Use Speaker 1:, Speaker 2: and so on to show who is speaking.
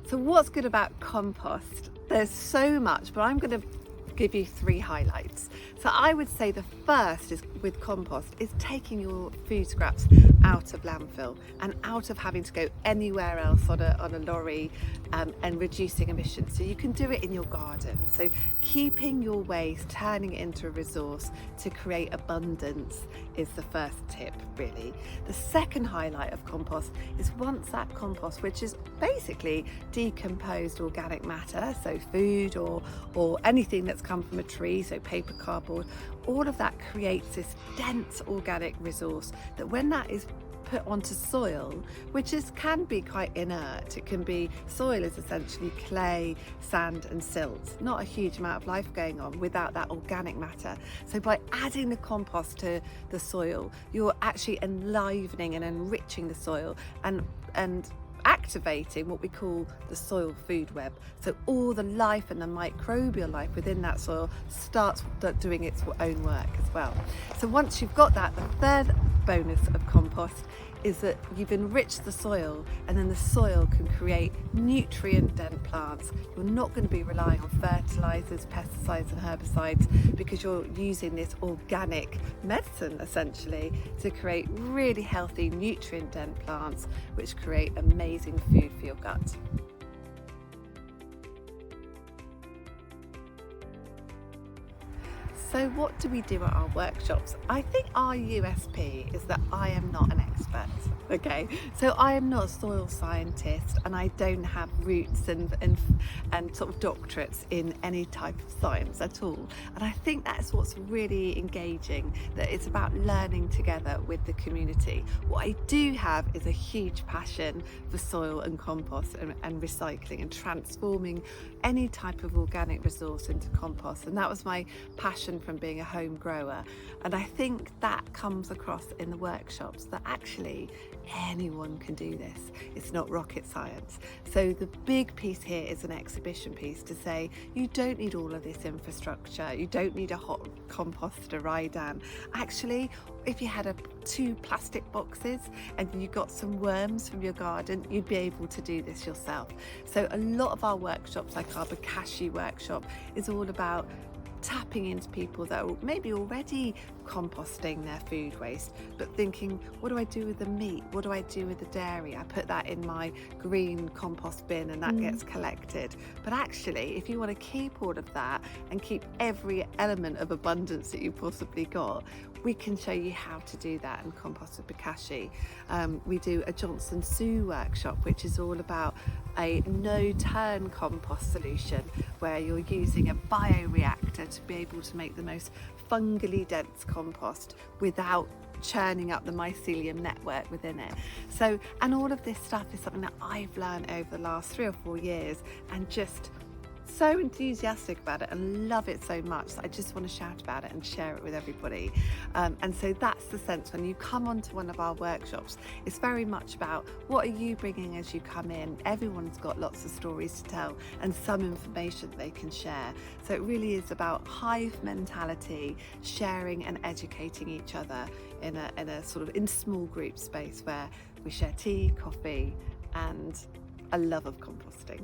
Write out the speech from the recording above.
Speaker 1: So what's good about compost? There's so much, but I'm going to give you 3 highlights. So I would say the first is with compost is taking your food scraps out of landfill and out of having to go anywhere else on a lorry, and reducing emissions. So you can do it in your garden. So keeping your waste, turning it into a resource to create abundance is the first tip, really. The second highlight of compost is once that compost, which is basically decomposed organic matter, so food or anything that's come from a tree, so paper, cardboard, all of that creates this dense organic resource that when that is put onto soil, which can be quite inert. It can be, soil is essentially clay, sand and silt. Not a huge amount of life going on without that organic matter. So by adding the compost to the soil, you're actually enlivening and enriching the soil and activating what we call the soil food web. So all the life and the microbial life within that soil starts doing its own work as well. So once you've got that, the third bonus of compost is that you've enriched the soil, and then the soil can create nutrient-dense plants. You're not going to be relying on fertilizers, pesticides and herbicides, because you're using this organic medicine essentially to create really healthy nutrient-dense plants which create amazing food for your gut. So what do we do at our workshops? I think our USP is that I am not an expert, okay? So I am not a soil scientist, and I don't have roots and sort of doctorates in any type of science at all. And I think that's what's really engaging, that it's about learning together with the community. What I do have is a huge passion for soil and compost and recycling and transforming any type of organic resource into compost. And that was my passion from being a home grower, and I think that comes across in the workshops, that actually anyone can do this. It's not rocket science. So the big piece here is an exhibition piece to say you don't need all of this infrastructure, you don't need a hot composter ride down. Actually, if you had 2 plastic boxes and you got some worms from your garden, you'd be able to do this yourself. So a lot of our workshops, like our bokashi workshop, is all about tapping into people that are maybe already composting their food waste, but thinking, what do I do with the meat? What do I do with the dairy? I put that in my green compost bin and that gets collected. But actually, if you want to keep all of that and keep every element of abundance that you possibly got, we can show you how to do that and compost with bokashi. We do a Johnson Sue workshop, which is all about a no-turn compost solution, where you're using a bioreactor to be able to make the most fungally dense compost without churning up the mycelium network within it. So, and all of this stuff is something that I've learned over the last 3 or 4 years, and just so enthusiastic about it and love it so much that I just want to shout about it and share it with everybody. And so that's the sense when you come onto one of our workshops. It's very much about, what are you bringing as you come in? Everyone's got lots of stories to tell and some information they can share. So it really is about hive mentality, sharing and educating each other in a sort of in small group space where we share tea, coffee and a love of composting.